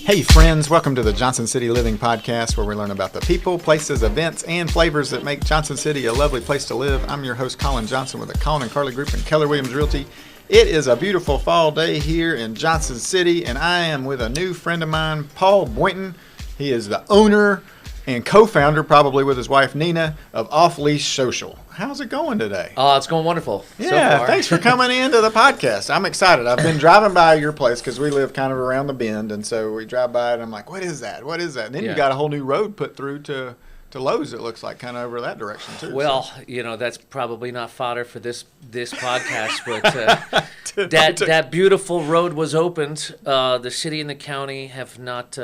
Hey friends, welcome to the Johnson City Living Podcast, where we learn about the people, places, events, and flavors that make Johnson City a lovely place to live. I'm your host, Colin Johnson, with the Colin and Carly Group and Keller Williams Realty. It is a beautiful fall day here in Johnson City, and I am with a new friend of mine, Paul Boynton. He is the owner and co-founder, probably with his wife Nina, of Off Leash Social. How's it going today? It's going wonderful. Yeah, so far. Thanks for coming into the podcast. I'm excited. I've been driving by your place because we live kind of around the bend, and so we drive by it, and I'm like, what is that? What is that? And then you got a whole new road put through to Lowe's, it looks like, kind of over that direction, too. Well, so. That's probably not fodder for this podcast, but that beautiful road was opened. The city and the county have not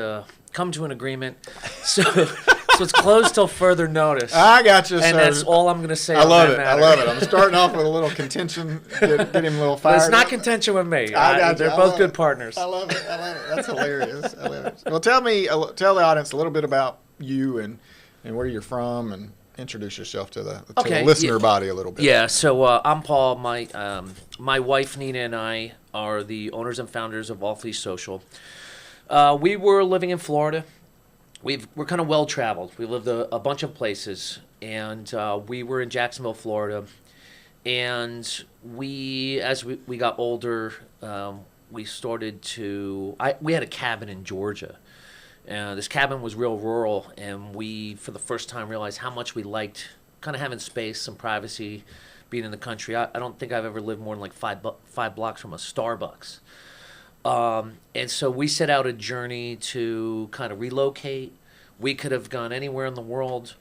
come to an agreement, so it's closed till further notice. I got you, and sir. That's all I'm going to say. I love it. Matter. I love it. I'm starting off with a little contention, get him a little fired. But it's not up. Contention with me. I got you. They're both good partners. I love it. That's hilarious. I love it. Well, tell the audience a little bit about you and where you're from, and introduce yourself to the listener body a little bit. Yeah. So I'm Paul. My wife Nina and I are the owners and founders of Off Leash Social. We were living in Florida. We're kind of well-traveled. We lived a bunch of places, and we were in Jacksonville, Florida. And as we got older, we started to we had a cabin in Georgia. This cabin was real rural, and we, for the first time, realized how much we liked kind of having space, some privacy, being in the country. I don't think I've ever lived more than like five blocks from a Starbucks. And so we set out a journey to kind of relocate. We could have gone anywhere in the world,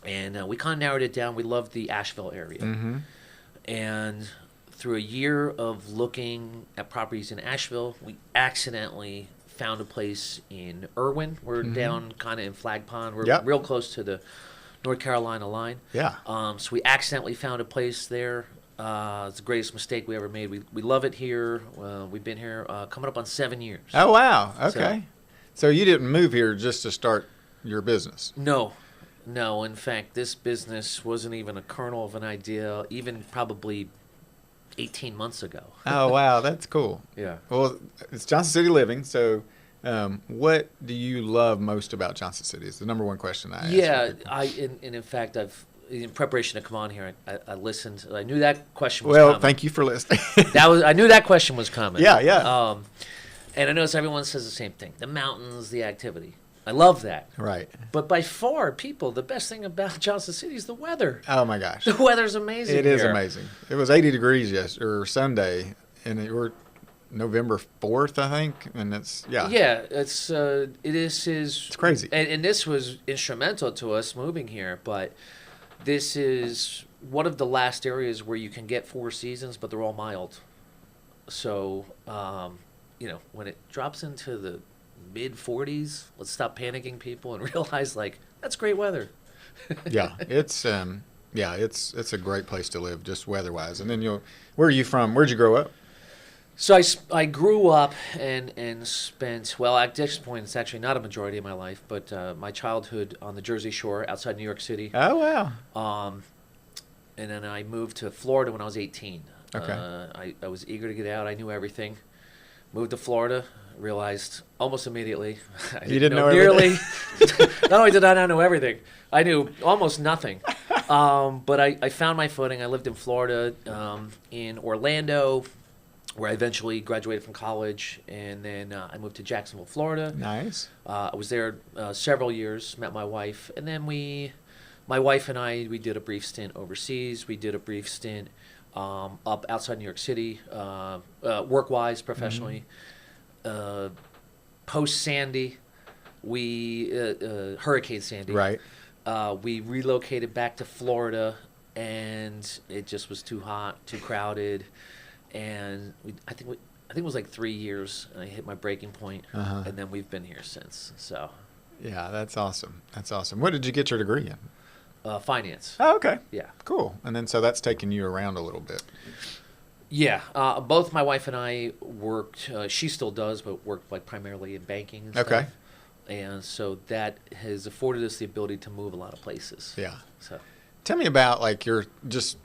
and we kind of narrowed it down. We loved the Asheville area. Mm-hmm. And through a year of looking at properties in Asheville, we accidentally found a place in Irwin. We're down kind of in Flag Pond. We're real close to the North Carolina line. Yeah. So we accidentally found a place there. It's the greatest mistake we ever made. We love it here. We've been here coming up on 7 years. Oh, wow. Okay. So you didn't move here just to start your business? No. In fact, this business wasn't even a kernel of an idea, even probably 18 months ago. Oh, wow. That's cool. Yeah. Well, it's Johnson City Living, so what do you love most about Johnson City? It's the number one question I ask. Yeah, in fact, in preparation to come on here, I listened. I knew that question was coming. Well, thank you for listening. I knew that question was coming. Yeah. And I notice everyone says the same thing. The mountains, the activity. I love that. Right. But by far, the best thing about Johnson City is the weather. Oh, my gosh. The weather's amazing It is amazing. It was 80 degrees Sunday, and it were November 4th, I think, and it's, Yeah, it's crazy. And this was instrumental to us moving here, but this is one of the last areas where you can get 4 seasons, but they're all mild. So, when it drops into the mid-40s, let's stop panicking, people, and realize, that's great weather. Yeah, it's a great place to live, just weather-wise. And then where are you from? Where'd you grow up? So I grew up and spent, well, at this point, it's actually not a majority of my life, but my childhood on the Jersey Shore outside New York City. Oh, wow. And then I moved to Florida when I was 18. Okay. I was eager to get out. I knew everything. Moved to Florida, realized almost immediately. You didn't know everything? Not only did I not know everything, I knew almost nothing. But I found my footing. I lived in Florida, in Orlando, where I eventually graduated from college, and then I moved to Jacksonville, Florida. Nice. I was there several years, met my wife, and then my wife and I, we did a brief stint overseas. We did a brief stint up outside New York City, work-wise, professionally. Post-Sandy, Hurricane Sandy. Right. We relocated back to Florida, and it just was too hot, too crowded. And I think it was like 3 years, and I hit my breaking point, and then we've been here since. So, yeah, that's awesome. What did you get your degree in? Finance. Oh, okay. Yeah. Cool. And then so that's taken you around a little bit. Yeah. Both my wife and I worked. She still does, but worked primarily in banking and stuff. Okay. And so that has afforded us the ability to move a lot of places. Yeah. So, tell me about your just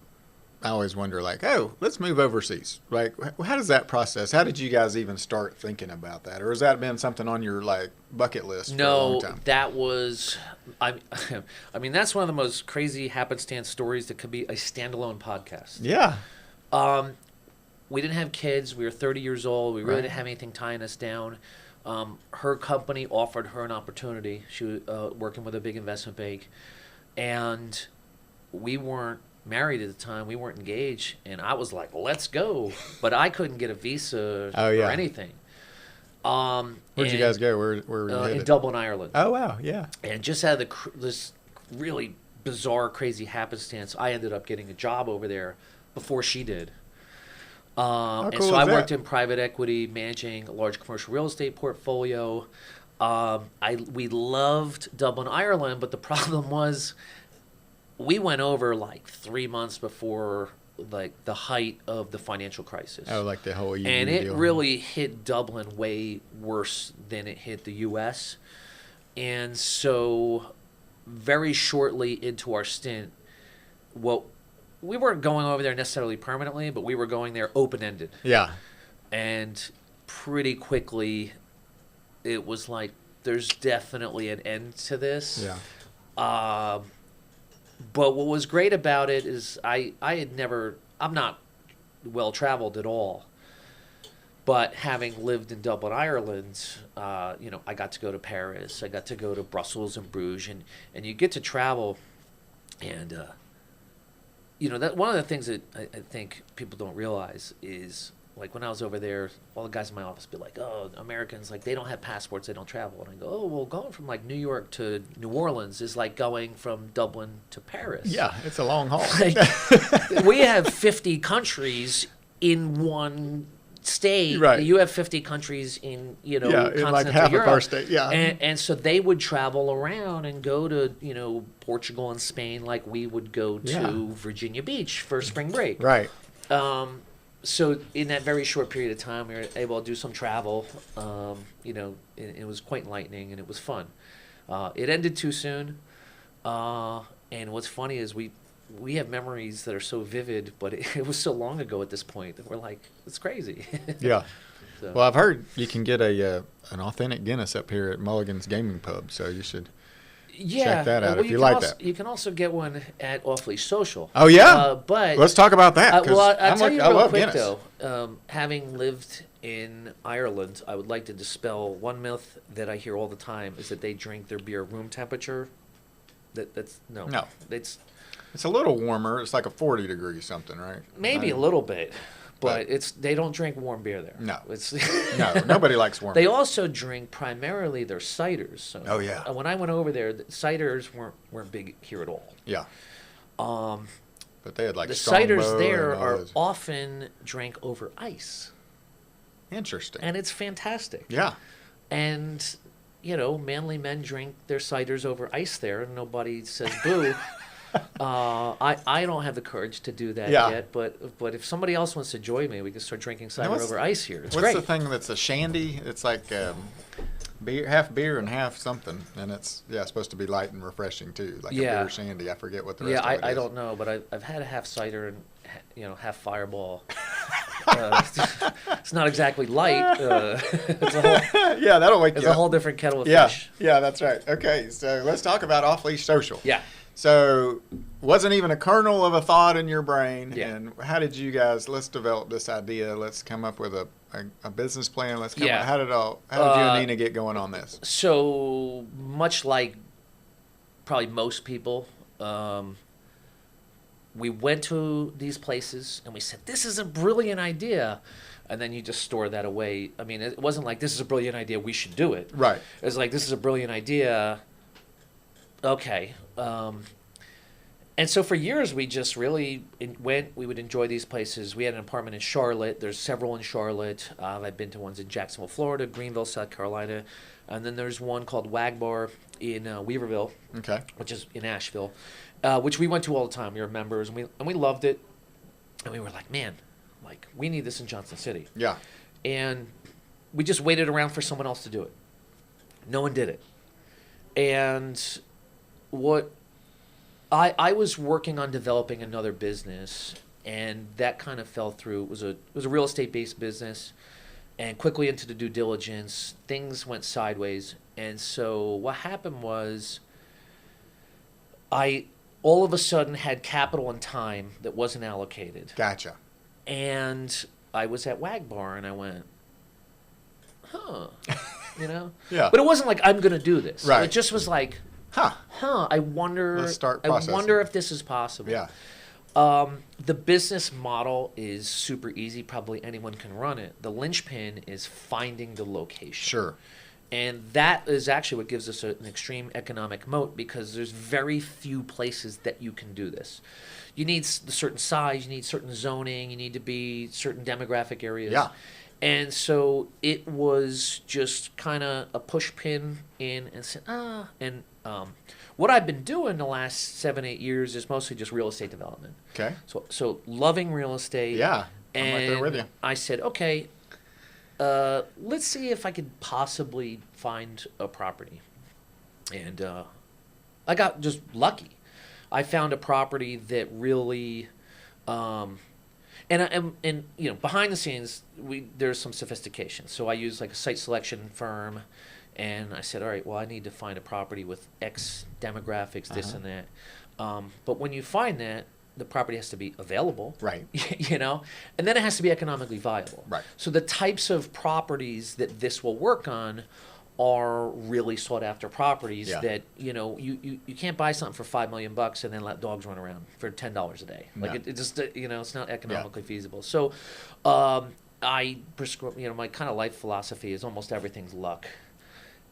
I always wonder, like, oh, let's move overseas. Like, how does that process? How did you guys even start thinking about that? Or has that been something on your, like, bucket list for a long time? No, that was, I mean, that's one of the most crazy happenstance stories that could be a standalone podcast. Yeah. We didn't have kids. We were 30 years old. We really Right. didn't have anything tying us down. Her company offered her an opportunity. She was working with a big investment bank. And we weren't married at the time. We weren't engaged. And I was like, let's go. But I couldn't get a visa Oh, yeah. or anything. Where'd you guys go? Where were you headed? In Dublin, Ireland. Oh, wow. Yeah. And just out of this really bizarre, crazy happenstance, I ended up getting a job over there before she did. How And cool so is I that? worked in private equity, managing a large commercial real estate portfolio. We loved Dublin, Ireland, but the problem was we went over like 3 months before like the height of the financial crisis. Oh, like the whole EU And it deal. really hit Dublin way worse than it hit the U.S. And so very shortly into our stint, we weren't going over there necessarily permanently, but we were going there open-ended. Yeah. And pretty quickly, it was like, there's definitely an end to this. Yeah. But what was great about it is I'm not well-traveled at all. But having lived in Dublin, Ireland, I got to go to Paris. I got to go to Brussels and Bruges. And you get to travel. And, that one of the things that I think people don't realize is, like, when I was over there, all the guys in my office would be like, oh, Americans, like, they don't have passports, they don't travel. And I go, oh, well, going from, like, New York to New Orleans is like going from Dublin to Paris. Yeah, it's a long haul. Like, we have 50 countries in one state. Right. You have 50 countries in, in continental like half Europe. of our state. Yeah. And so they would travel around and go to, Portugal and Spain like we would go to Yeah. Virginia Beach for spring break. Right. So in that very short period of time, we were able to do some travel. It was quite enlightening and it was fun. It ended too soon. And what's funny is we have memories that are so vivid, but it was so long ago at this point that we're like, it's crazy. Yeah. So, Well, I've heard you can get an authentic Guinness up here at Mulligan's Gaming Pub, so you should check that out if you like that. You can also get one at Off Leash Social. Oh, yeah? But Let's talk about that. 'Cause I'll tell you I real love quick, Guinness. though. Having lived in Ireland, I would like to dispel one myth that I hear all the time is that they drink their beer room temperature. That's no. No. It's It's a little warmer. It's like a 40 degree something, right? maybe a little bit, but they don't drink warm beer there. No. It's No, nobody likes warm They beer. also drink primarily their ciders. So Oh, yeah. When I went over there, the ciders weren't big here at all. Yeah. But they had like The Strongbow ciders there and all are those. often drank over ice, Interesting. and it's fantastic. Yeah. And manly men drink their ciders over ice there, and nobody says boo. I don't have the courage to do that Yeah. yet, but if somebody else wants to join me, we can start drinking cider what's- over ice here. It's What's great. the thing that's a shandy? It's like beer, half beer and half something, and it's supposed to be light and refreshing too, like a Yeah. beer shandy. I forget what the rest Yeah, of it is. I don't know, but I've had a half cider and half Fireball. It's not exactly light. It's Yeah, that'll wake you a up. whole different kettle of Yeah, fish. yeah, that's right. Okay, so let's talk about Off Leash Social. Yeah. So, wasn't even a kernel of a thought in your brain. Yeah. And how did you guys? Let's develop this idea. Let's come up with a business plan. Let's come. Yeah. How did you and Nina get going on this? So much like probably most people, we went to these places and we said, "This is a brilliant idea," and then you just store that away. I mean, it wasn't like, "This is a brilliant idea. We should do it." Right. It was like, "This is a brilliant idea." Okay. And so for years, we just really went. We would enjoy these places. We had an apartment in Charlotte. There's several in Charlotte. I've been to ones in Jacksonville, Florida, Greenville, South Carolina. And then there's one called Wagbar in Weaverville, Okay. which is in Asheville, which we went to all the time. We were members, and we loved it. And we were like, man, like, we need this in Johnson City. Yeah. And we just waited around for someone else to do it. No one did it. And what I was working on developing another business, and that kind of fell through. It was a real estate based business, and quickly into the due diligence, things went sideways. And so what happened was, I all of a sudden had capital and time that wasn't allocated. Gotcha. And I was at Wag Bar, and I went, huh, Yeah. But it wasn't like I'm going to do this. Right. It just was like, I wonder. Let's start I processing. wonder if this is possible. Yeah. The business model is super easy. Probably anyone can run it. The linchpin is finding the location. Sure. And that is actually what gives us an extreme economic moat, because there's very few places that you can do this. You need a certain size, you need certain zoning, you need to be certain demographic areas. Yeah. And so it was just kind of a push pin in and said, what I've been doing the last 7-8 years is mostly just real estate development. Okay. So loving real estate. Yeah. I'm And right there with you. I said, okay, let's see if I could possibly find a property. And I got just lucky. I found a property that really, and behind the scenes, there's some sophistication. So I use like a site selection firm, and I said, all right, well, I need to find a property with X demographics, this and that. But when you find that, the property has to be available, Right. and then it has to be economically viable. Right. So the types of properties that this will work on are really sought after properties that you can't buy something for $5 million and then let dogs run around for $10 a day. Like No. it just it's not economically feasible. So I prescribe, my kind of life philosophy is almost everything's luck.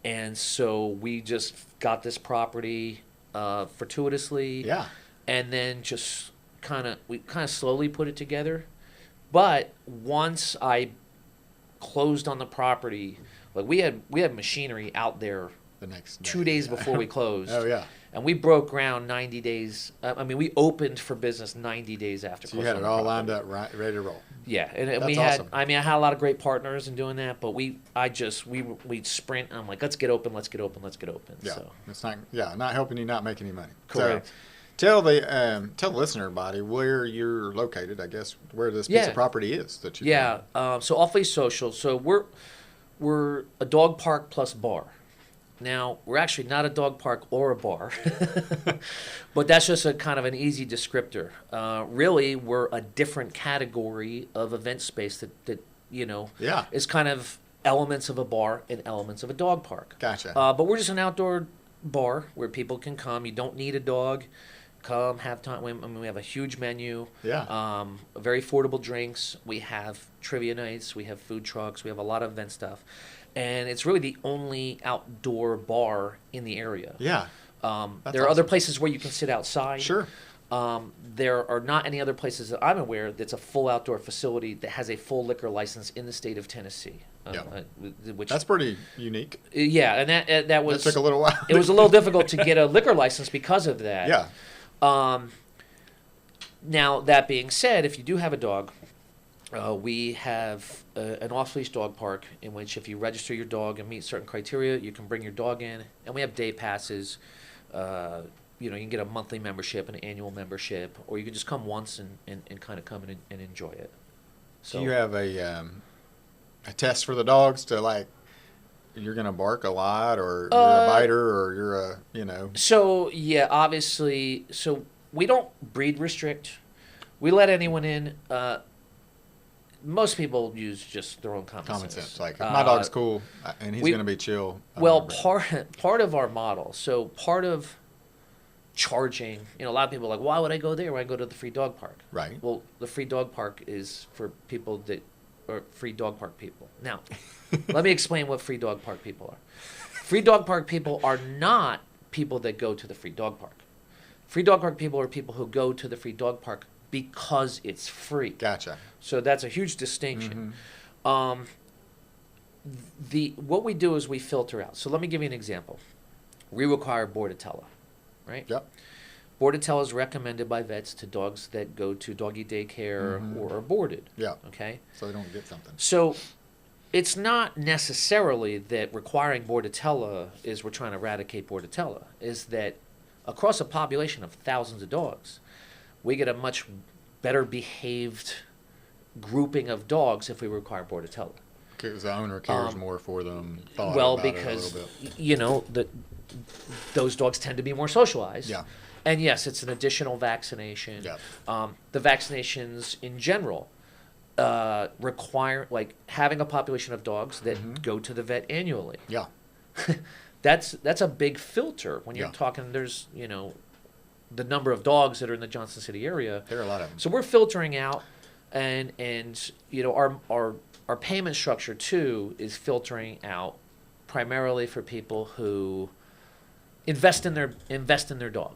And so we just got this property fortuitously. Yeah. And then just we kind of slowly put it together. But once I closed on the property, like we had machinery out there The next day. 2 days before we closed. Oh, yeah. And we broke ground 90 days. We opened for business 90 days after. So you had it all lined up, right, ready to roll. Yeah, and That's we had. awesome. I had a lot of great partners in doing that, but we'd sprint. And I'm like, let's get open. Yeah. So It's not helping you not make any money. correct. So, tell the listener body where you're located. I guess where this piece of property is that you. So Off Leash Social. So we're a dog park plus bar. Now, we're actually not a dog park or a bar, but that's just a kind of an easy descriptor. Really, we're a different category of event space that is kind of elements of a bar and elements of a dog park. Gotcha. But we're just an outdoor bar where people can come. You don't need a dog. Come, have time. We have a huge menu. Yeah. Very affordable drinks. We have trivia nights. We have food trucks. We have a lot of event stuff. And it's really the only outdoor bar in the area. Yeah. There are awesome. other places where you can sit outside. Sure. There are not any other places that I'm aware that's a full outdoor facility that has a full liquor license in the state of Tennessee. Which That's pretty unique. Yeah, and that was That took a little while. It was a little difficult to get a liquor license because of that. Yeah. Now, that being said, if you do have a dog, we have an off-leash dog park in which if you register your dog and meet certain criteria, you can bring your dog in. And we have day passes. You can get a monthly membership, an annual membership, or you can just come once and kind of come in and enjoy it. So Do you have a test for the dogs to like, you're going to bark a lot, or you're a biter, or you're So, yeah, obviously, so we don't breed restrict. We let anyone in. Most people use just their own common sense. Like, if my dog's cool, and he's going to be chill. Well, part of our model, so part of charging, a lot of people are like, why would I go there when I go to the free dog park? Right. Well, the free dog park is for people that are free dog park people. Now, let me explain what free dog park people are. Free dog park people are not people that go to the free dog park. Free dog park people are people who go to the free dog park because it's free. Gotcha. So that's a huge distinction. Mm-hmm. What we do is we filter out. So let me give you an example. We require Bordetella, right? Yep. Bordetella is recommended by vets to dogs that go to doggy daycare or are boarded. Yeah. Okay. So they don't get something. So it's not necessarily that requiring Bordetella is we're trying to eradicate Bordetella. Is that across a population of thousands of dogs, we get a much better behaved grouping of dogs if we require border collie. Because the owner cares more for them. Well, because those dogs tend to be more socialized. Yeah. And yes, it's an additional vaccination. Yeah. The vaccinations in general require, like, having a population of dogs that go to the vet annually. Yeah. That's a big filter when you're Yeah. talking. There's the number of dogs that are in the Johnson City area. There are a lot of them. So we're filtering out, and our payment structure too is filtering out primarily for people who invest in their dog.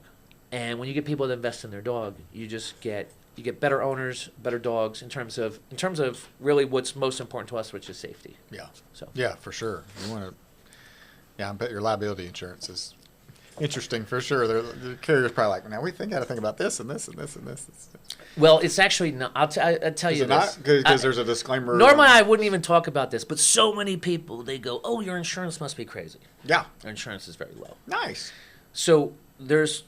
And when you get people that invest in their dog, you get better owners, better dogs in terms of really what's most important to us, which is safety. Yeah. So Yeah, for sure. You want to. Yeah, I bet your liability insurance is interesting for sure. The carrier's probably like, now we got to think about this and this and this and this. Well, it's actually not. I'll tell you this. Because there's a disclaimer. Normally, I wouldn't even talk about this, but so many people, they go, "Oh, your insurance must be crazy." Yeah. Our insurance is very low. Nice. So there's,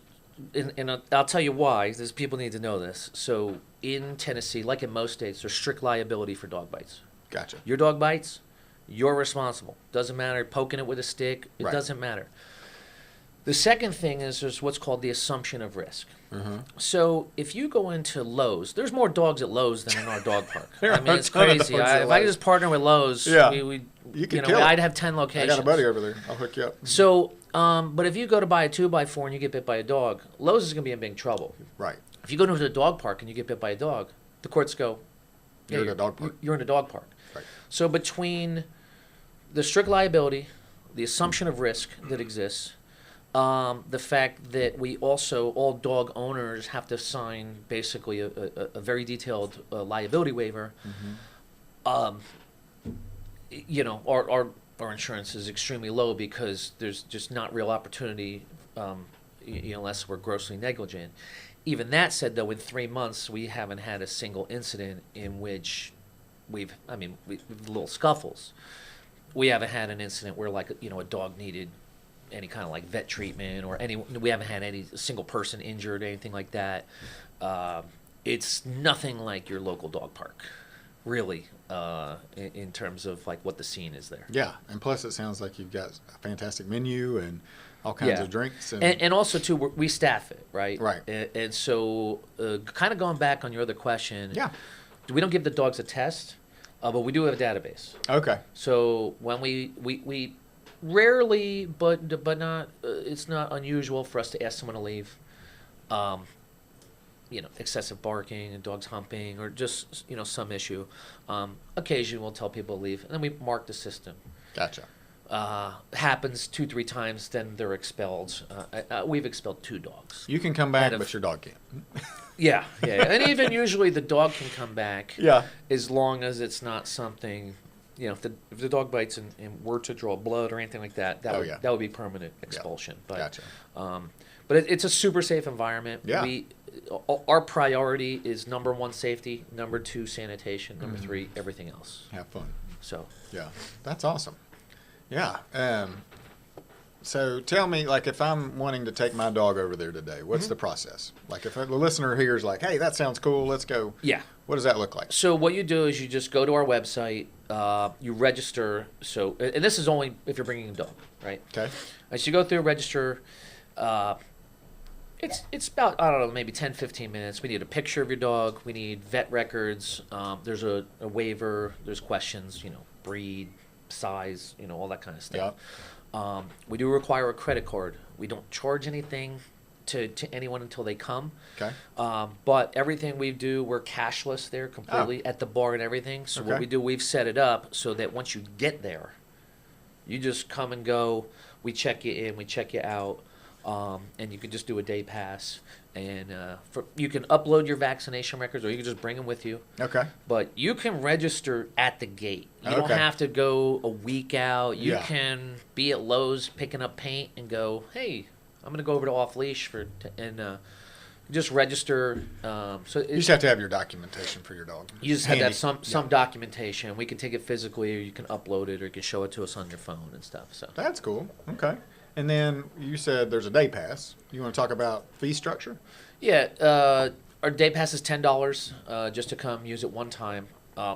and I'll tell you why. Because people need to know this. So in Tennessee, like in most states, there's strict liability for dog bites. Gotcha. Your dog bites, you're responsible. Doesn't matter poking it with a stick. It Right. doesn't matter. The second thing is there's what's called the assumption of risk. Mm-hmm. So if you go into Lowe's, there's more dogs at Lowe's than in our dog park. There I are mean, a it's ton of crazy. dogs at If I could Lowe's. just partner with Lowe's, Yeah. we You could kill it. I'd have 10 I locations. got a buddy over there. I'll hook you up. So, but if you go to buy a 2x4 and you get bit by a dog, Lowe's is going to be in big trouble. Right. If you go to the dog park and you get bit by a dog, the courts go, You're in a dog park. You're in a dog park. Right. So between the strict liability, the assumption of risk that exists, the fact that we also, all dog owners have to sign basically a very detailed liability waiver, our insurance is extremely low because there's just not real opportunity unless we're grossly negligent. Even that said, though, in 3 months, we haven't had a single incident in which we've little scuffles. We haven't had an incident where, like, a dog needed any kind of like vet treatment or we haven't had any single person injured, anything like that. It's nothing like your local dog park, really, in terms of like what the scene is there. Yeah, and plus it sounds like you've got a fantastic menu and all kinds of drinks. And also, too, we staff it, right? Right. And so kind of going back on your other question, we don't give the dogs a test, but we do have a database. Okay. So when we rarely, but not, it's not unusual for us to ask someone to leave. Excessive barking and dogs humping or just, some issue. Occasionally we'll tell people to leave, and then we mark the system. Gotcha. Happens 2-3 times, then they're expelled. We've expelled 2 dogs. You can come back, but your dog can't. Yeah. And even usually the dog can come back. Yeah. As long as it's not something, if the dog bites and were to draw blood or anything like that, that would be permanent expulsion. But, Gotcha. But it's a super safe environment. Yeah. Our priority is number 1, safety, number 2, sanitation, number 3, everything else. Have fun. So. Yeah, that's awesome. Yeah. So tell me, like, if I'm wanting to take my dog over there today, what's the process? Like, if the listener here is like, hey, that sounds cool, let's go. Yeah. What does that look like? So what you do is you just go to our website, you register. So, and this is only if you're bringing a dog, right? Okay. So you go through, register. It's about, I don't know, maybe 10, 15 minutes. We need a picture of your dog. We need vet records. There's a waiver. There's questions, breed, size, all that kind of stuff. Yeah. We do require a credit card. We don't charge anything to anyone until they come. Okay. But everything we do, we're cashless there completely at the bar and everything. So what Okay. we do, we've set it up so that once you get there, you just come and go. We check you in, we check you out, and you can just do a day pass. And you can upload your vaccination records, or you can just bring them with you. Okay. But you can register at the gate. You don't have to go a week out. You can be at Lowe's picking up paint and go, hey, I'm going to go over to Off Leash and just register. So You just have to have your documentation for your dog. You just have to have some documentation. We can take it physically, or you can upload it, or you can show it to us on your phone and stuff. So That's cool. Okay. And then you said there's a day pass. You want to talk about fee structure? yeah, Our day pass is $10 just to come use it one time.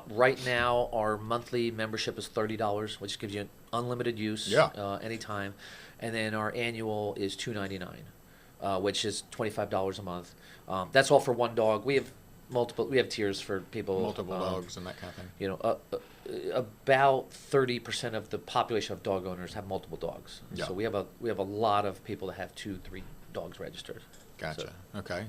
Right now, our monthly membership is $30, which gives you unlimited use anytime. And then our annual is $299, which is $25 a month. That's all for one dog. We have we have tiers for people. Multiple dogs and that kind of thing. You know, about 30% of the population of dog owners have multiple dogs. Yeah. So we have a lot of people that have 2-3 dogs registered. Gotcha. So. Okay.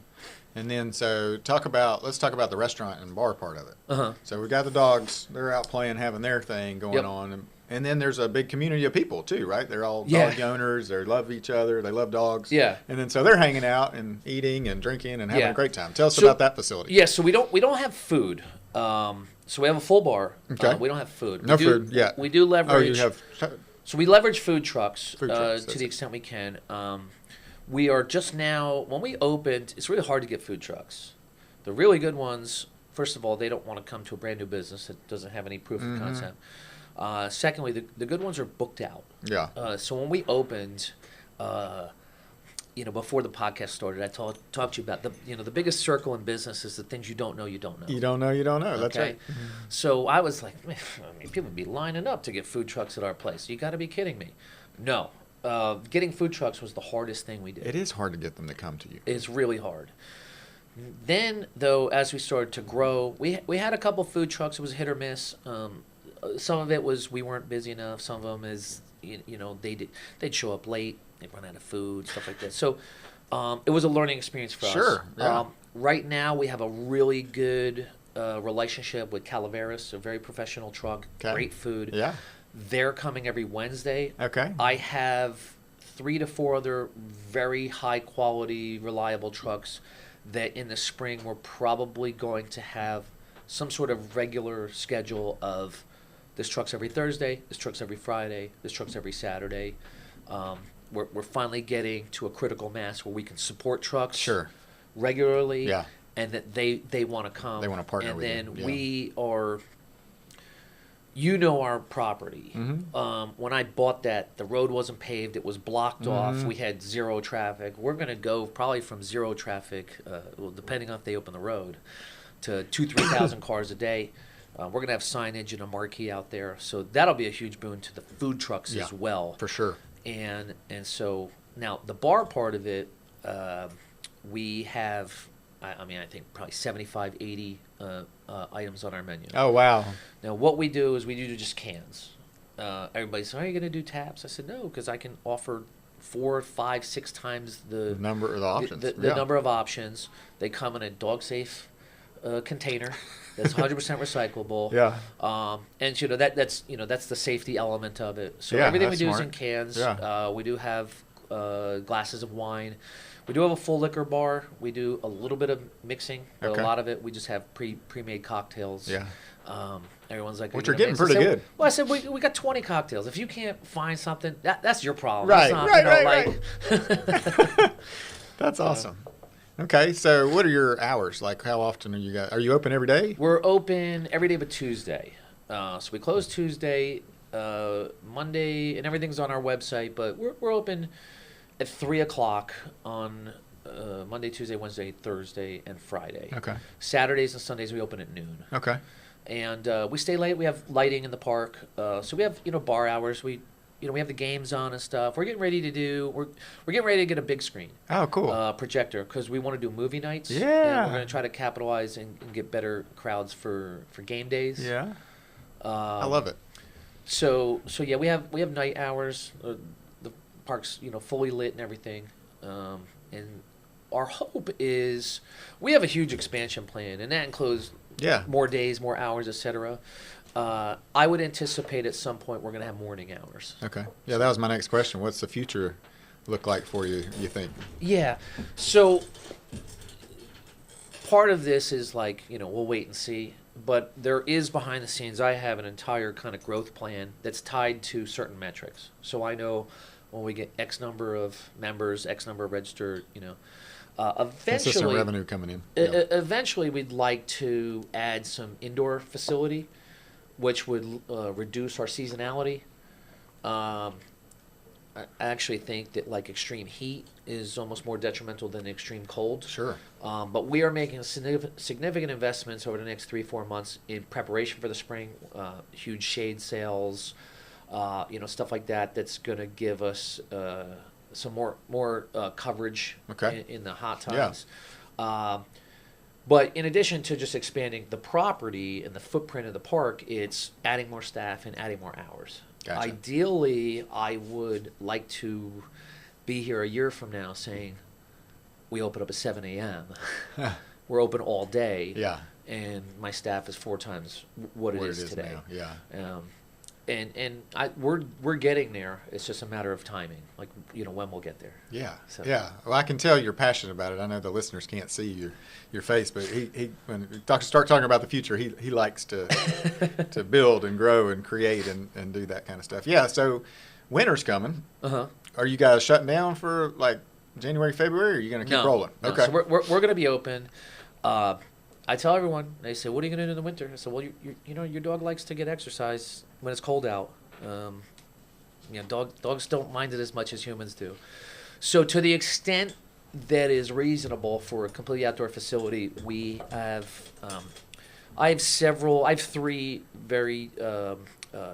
And then, let's talk about the restaurant and bar part of it. Uh-huh. So we got the dogs; they're out playing, having their thing going on, and then there's a big community of people too, right? They're all dog owners. They love each other. They love dogs. Yeah. And then so they're hanging out and eating and drinking and having a great time. Tell us about that facility. Yeah. So we don't have food. So we have a full bar. Okay. We don't have food. No food yet. We do leverage. Oh, you have. So we leverage food trucks, Food trucks, to the extent we can. We are just now, when we opened, it's really hard to get food trucks. The really good ones, first of all, they don't want to come to a brand new business that doesn't have any proof of concept. Secondly, the good ones are booked out. Yeah. So when we opened, before the podcast started, I talked to you about the biggest circle in business is the things you don't know you don't know. You don't know you don't know. That's right. So I was like, man, people would be lining up to get food trucks at our place. You got to be kidding me. No. Getting food trucks was the hardest thing we did. It is hard to get them to come to you. It's really hard. Then, though, as we started to grow, we had a couple food trucks. It was hit or miss. Some of it was we weren't busy enough. Some of them is, they'd show up late. They'd run out of food, stuff like that. So it was a learning experience for us. Sure. Yeah. Right now, we have a really good relationship with Calaveras, a very professional truck, great food. Yeah. They're coming every Wednesday. Okay. I have 3 to 4 other very high quality, reliable trucks that in the spring we're probably going to have some sort of regular schedule of this truck's every Thursday, this truck's every Friday, this truck's every Saturday. We're finally getting to a critical mass where we can support trucks regularly, and that they want to come. They want to partner with you. And then we are. Our property. When I bought that, the road wasn't paved. It was blocked off. We had zero traffic. We're going to go probably from zero traffic, depending on if they open the road, to 2,000-3,000 cars a day. We're going to have signage and a marquee out there. So that'll be a huge boon to the food trucks as well. For sure. And so now the bar part of it, we have, I think probably 75, 80 items on our menu. Oh, wow. Now, what we do is we do just cans. Everybody says, are you going to do taps? I said, no, because I can offer 4, 5, 6 times the number of options. The number of options. They come in a dog-safe container that's 100% recyclable. Yeah. And that's the safety element of it. So everything we do is in cans. Yeah. We do have glasses of wine. We do have a full liquor bar. We do a little bit of mixing, but a lot of it we just have pre-made cocktails. Yeah. Everyone's like, which are getting pretty good. Well, I said we got 20 cocktails. If you can't find something, that's your problem. Right. Right. That's awesome. Okay, so what are your hours? Like, how often are you guys? Are you open every day? We're open every day but Tuesday. So we close Tuesday, Monday, and everything's on our website. But we're open at 3:00 on Monday, Tuesday, Wednesday, Thursday, and Friday. Okay. Saturdays and Sundays we open at noon. Okay. And we stay late. We have lighting in the park, so we have bar hours. We have the games on and stuff. We're getting ready to get a big screen. Oh, cool. Projector, because we want to do movie nights. Yeah. And we're going to try to capitalize and get better crowds for game days. Yeah. I love it. So yeah, we have night hours. The park's fully lit and everything. And our hope is we have a huge expansion plan, and that includes more days, more hours, etc. I would anticipate at some point we're going to have morning hours. Okay. Yeah, that was my next question. What's the future look like for you, you think? Yeah. So part of this is like, we'll wait and see. But there is behind the scenes, I have an entire kind of growth plan that's tied to certain metrics. So I know when we get X number of members, X number of registered, eventually, consistent revenue coming in. Eventually, we'd like to add some indoor facility, which would reduce our seasonality. I actually think that like extreme heat is almost more detrimental than extreme cold. Sure. But we are making significant investments over the next 3-4 months in preparation for the spring. Huge shade sales, stuff like that. That's going to give us some more coverage in the hot times. Yeah. But in addition to just expanding the property and the footprint of the park, it's adding more staff and adding more hours. Gotcha. Ideally, I would like to be here a year from now saying, we open up at 7 a.m. We're open all day. Yeah. And my staff is 4 times what it is today. Now. Yeah. We're getting there. It's just a matter of timing, like when we'll get there. Yeah, so. Yeah. Well, I can tell you're passionate about it. I know the listeners can't see your face, but he when we start talking about the future, he likes to to build and grow and create and do that kind of stuff. Yeah. So winter's coming. Are you guys shutting down for like January, February? Or are you going to keep rolling? No. Okay. So we're going to be open. I tell everyone, they say, what are you going to do in the winter? I said, well, your dog likes to get exercise when it's cold out. Dogs don't mind it as much as humans do. So to the extent that is reasonable for a completely outdoor facility, we have, I have 3 very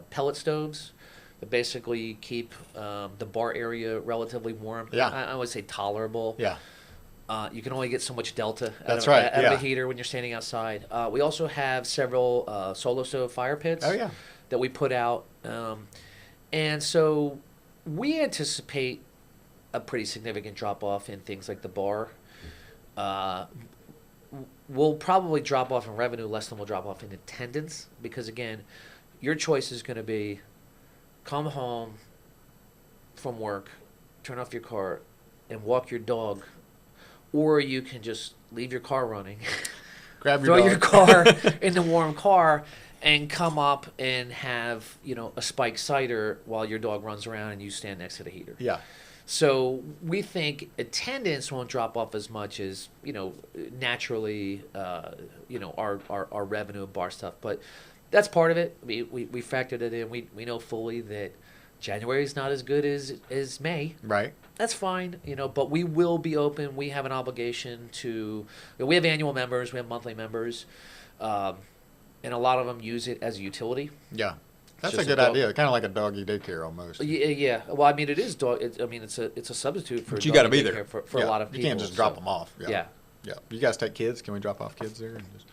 pellet stoves that basically keep the bar area relatively warm. Yeah. I would say tolerable. Yeah. You can only get so much delta out of a heater when you're standing outside. We also have several solo stove fire pits that we put out. And so we anticipate a pretty significant drop-off in things like the bar. We'll probably drop off in revenue less than we'll drop off in attendance because, again, your choice is going to be come home from work, turn off your car, and walk your dog. Or you can just leave your car running, throw your car in the warm car, and come up and have a spiked cider while your dog runs around and you stand next to the heater. Yeah. So we think attendance won't drop off as much as naturally our revenue and bar stuff, but that's part of it. We factored it in. We know fully that January is not as good as May. Right. That's fine, but we will be open. We have an obligation to, we have annual members, we have monthly members, and a lot of them use it as a utility. Yeah. That's a good idea. Kind of like a doggy daycare almost. Yeah. Well, I mean, it is dog. It's a substitute for. But you got to be there for a lot of people. You can't just drop them off. Yeah. You guys take kids? Can we drop off kids there and just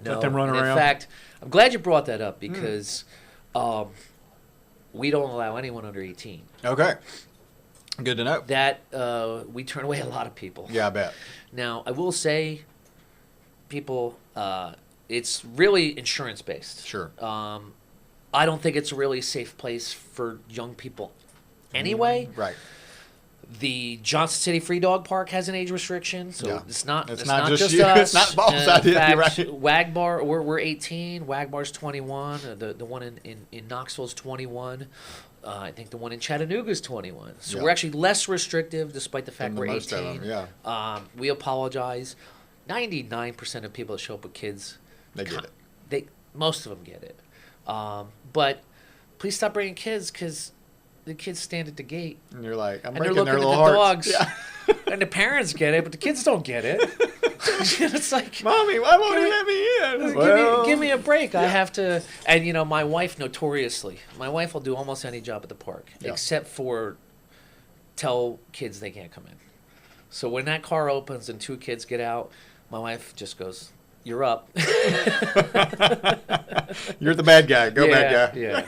let them run around? In fact, I'm glad you brought that up because we don't allow anyone under 18. Okay. Good to know. That we turn away a lot of people. Yeah, I bet. Now, I will say, people, it's really insurance based. Sure. I don't think it's a really safe place for young people anyway. Right. The Johnson City Free Dog Park has an age restriction, so it's not just you. Us. It's not Paul's idea. Fact, right. Wagbar, we're 18. Wagbar's 21. The one in Knoxville's 21. I think the one in Chattanooga is 21. So we're actually less restrictive, despite the fact we're 18. We apologize. 99% of people that show up with kids, they get it. Most of them get it. But please stop bringing kids because the kids stand at the gate. And you're like, I'm breaking their little hearts. Dogs, yeah. And the parents get it, but the kids don't get it. It's like, Mommy, why won't you let me in? Give me a break. I have to. And, my wife notoriously, will do almost any job at the park except for tell kids they can't come in. So when that car opens and 2 kids get out, my wife just goes, you're up. You're the bad guy. Go bad guy. Yeah.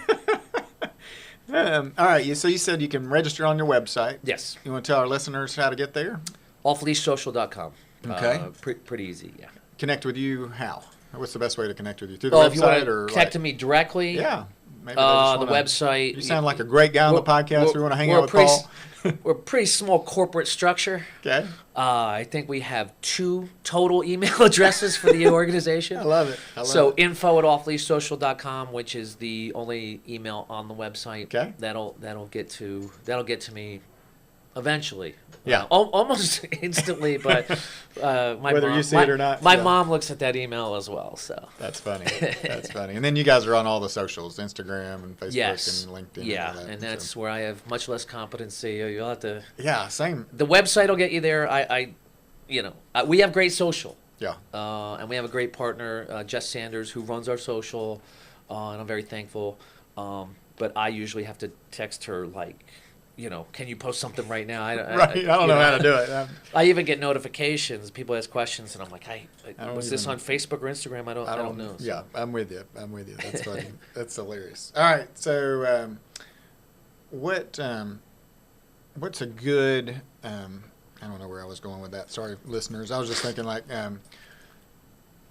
All right. So you said you can register on your website. Yes. You want to tell our listeners how to get there? offleashsocial.com. Okay. Pretty easy. Yeah. Connect with you how? What's the best way to connect with you? Through the website? If you want to connect to me directly. Yeah. Maybe the website. You sound like a great guy on the podcast. We want to hang out with Paul. We're a pretty small corporate structure. Okay. I think we have 2 total email addresses for the organization. I love it. So info@offleashsocial.com, which is the only email on the website. Okay. That'll get to me Eventually. Yeah. Almost instantly, but Whether you see it or not. My Yeah. mom looks at that email as well. So That's funny. That's funny. And then you guys are on all the socials, Instagram and Facebook yes, and LinkedIn. yeah, and all that. and that's So, where I have much less competency. You'll have to. yeah, same. The website will get you there. We have great social. Yeah. And we have a great partner, Jess Sanders, who runs our social, and I'm very thankful. But I usually have to text her like, can you post something right now? I don't know how to do it. I even get notifications. People ask questions, and I'm like, was this even- on Facebook or Instagram? I don't know. So. Yeah, I'm with you. That's funny. That's hilarious. All right, so what's a good? I don't know where I was going with that. Sorry, listeners. I was just thinking like,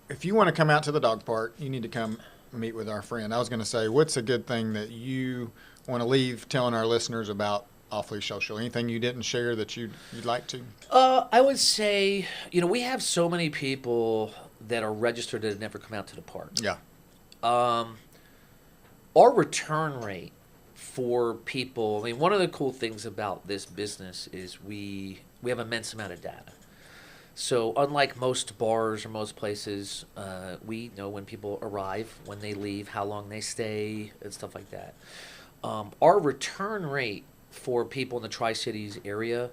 if you want to come out to the dog park, you need to come meet with our friend. I was going to say, what's a good thing that you want to leave telling our listeners about Off Leash Social? Anything you didn't share that you'd like to? I would say, we have so many people that are registered that never come out to the park. Yeah. Our return rate for people, one of the cool things about this business is we have an immense amount of data. So unlike most bars or most places, we know when people arrive, when they leave, how long they stay, and stuff like that. Our return rate for people in the Tri-Cities area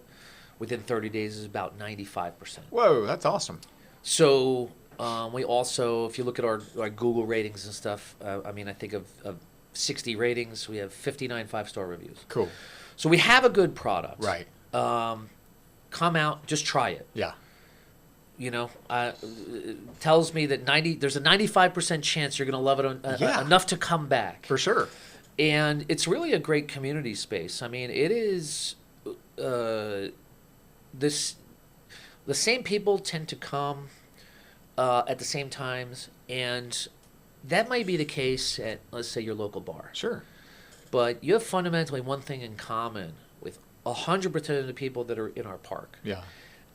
within 30 days is about 95%. Whoa, that's awesome. So we also, if you look at our Google ratings and stuff, I think of 60 ratings, we have 59 5-star reviews. Cool. So we have a good product. Right. Come out, just try it. Yeah. It tells me that there's a 95% chance you're going to love it enough to come back. For sure. And it's really a great community space. It is the same people tend to come at the same times, and that might be the case at, let's say, your local bar. Sure. But you have fundamentally one thing in common with 100% of the people that are in our park. Yeah.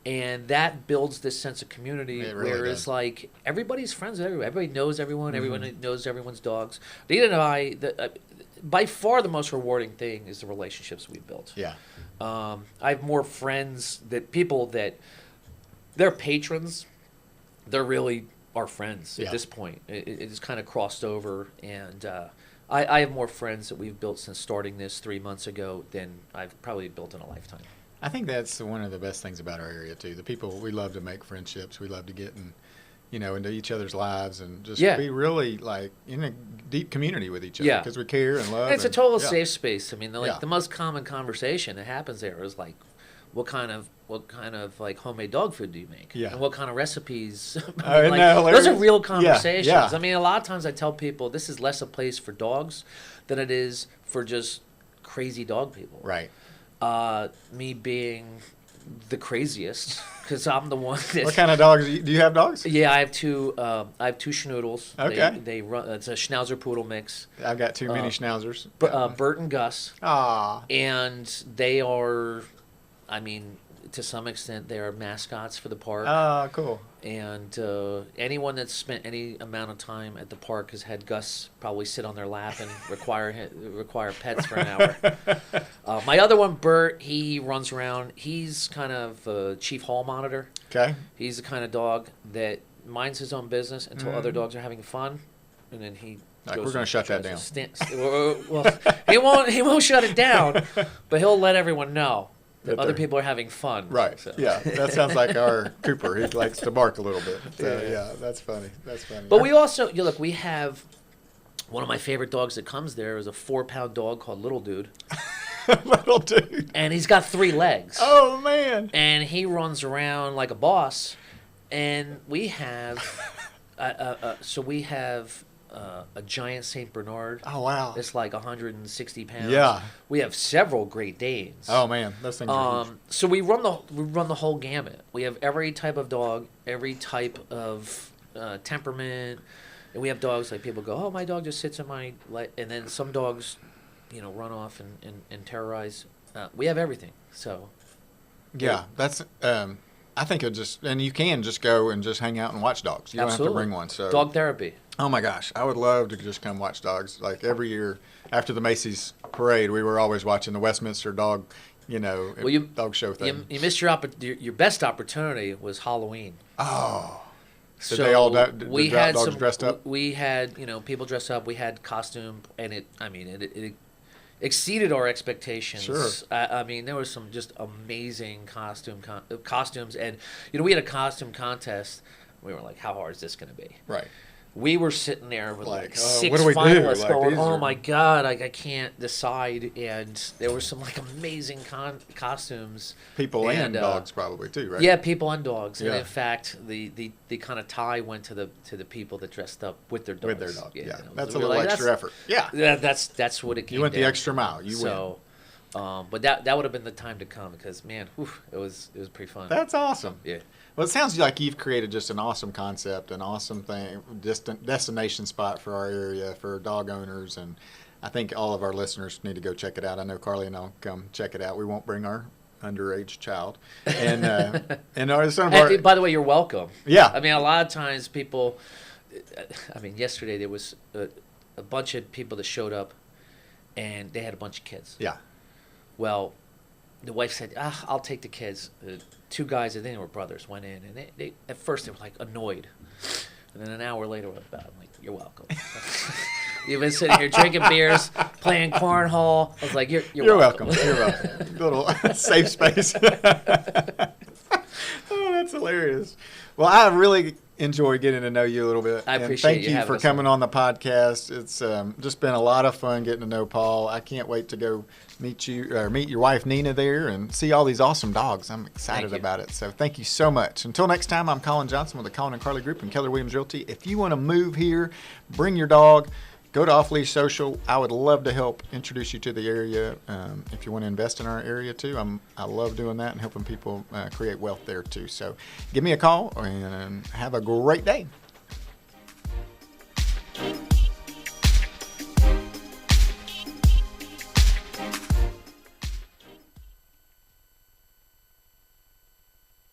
And that builds this sense of community where it's like everybody's friends with everyone. Everybody knows everyone. Mm-hmm. Everyone knows everyone's dogs. Nita and I, by far the most rewarding thing is the relationships we've built. Yeah. I have more friends people that they're patrons. They're really our friends at this point. It's kind of crossed over. And I have more friends that we've built since starting this 3 months ago than I've probably built in a lifetime. I think that's one of the best things about our area too. The people, we love to make friendships. We love to get into each other's lives and just be really like in a deep community with each other because we care and love. And it's a total safe space. The most common conversation that happens there is like, what kind of like homemade dog food do you make? Yeah. And what kind of recipes? Those are real conversations. Yeah. A lot of times I tell people this is less a place for dogs than it is for just crazy dog people. Right. Me being the craziest because I'm the one that. What kind of dogs do you have? Dogs? Yeah, I have two. I have two schnoodles. Okay. They run. It's a Schnauzer Poodle mix. I've got two mini Schnauzers. Bert and Gus. Ah. And they are, to some extent, they are mascots for the park. Ah, cool. And anyone that's spent any amount of time at the park has had Gus probably sit on their lap and require pets for an hour. My other one, Bert, he runs around. He's kind of a chief hall monitor. Okay. He's the kind of dog that minds his own business until other dogs are having fun, and then he. Like, we're going to shut that down. Well, he won't shut it down, but he'll let everyone know. Other people are having fun. Right. So. Yeah. That sounds like our Cooper. He likes to bark a little bit. So, yeah, that's funny. But we also, we have one of my favorite dogs that comes there is a 4-pound dog called Little Dude. Little Dude. And he's got 3 legs. Oh, man. And he runs around like a boss. And we have, a giant Saint Bernard. Oh, wow. It's like 160 pounds. Yeah. We have several Great Danes. Oh, man. Those things are huge. So we run the whole gamut. We have every type of dog, every type of temperament. And we have dogs like people go, oh, my dog just sits in my leg. And then some dogs, run off and terrorize. We have everything. So. Yeah, that's... I think and you can just go and just hang out and watch dogs. You don't have to bring one. So dog therapy. Oh my gosh, I would love to just come watch dogs. Like every year after the Macy's parade, we were always watching the Westminster dog dog show thing. You missed your best opportunity was Halloween. Oh. So they all we the had dogs some dressed up? We had people dressed up. We had costume, and it exceeded our expectations. Sure. I mean, there was some just amazing costumes, and we had a costume contest. We were like, how hard is this going to be? Right. We were sitting there with like 6 what do we do? finalists going, oh my God, I can't decide. And there were some amazing costumes. People and dogs probably too, right? Yeah, people and dogs. Yeah. And in fact, the kind of tie went to the people that dressed up with their dogs. With their dog, yeah. That's a really little extra effort. Yeah. That's what it came You went down the extra to. mile. You win. But that would have been the time to come because, man, it was pretty fun. That's awesome. Yeah. Well, it sounds like you've created just an awesome concept, an awesome thing, destination spot for our area, for dog owners, and I think all of our listeners need to go check it out. I know Carly and I'll come check it out. We won't bring our underage child. And some of our... By the way, you're welcome. Yeah. I mean, a lot of times people... I mean, yesterday there was a bunch of people that showed up, and they had a bunch of kids. Yeah. Well, the wife said, I'll take the kids. 2 guys, I think they were brothers, went in, and they at first they were annoyed, and then an hour later I'm like, you're welcome. You've been sitting here drinking beers, playing cornhole. I was like, you're welcome. You're welcome. Little safe space. Oh, that's hilarious. Well, I really enjoy getting to know you a little bit. I appreciate thank you for coming on the podcast. It's just been a lot of fun getting to know Paul. I can't wait to go meet your wife Nina there and see all these awesome dogs. I'm excited about it. So thank you so much. Until next time, I'm Colin Johnson with the Colin and Carly Group and Keller Williams Realty. If you want to move here, bring your dog, go to Off Leash Social. I would love to help introduce you to the area. If you want to invest in our area too, I love doing that and helping people create wealth there too. So give me a call and have a great day.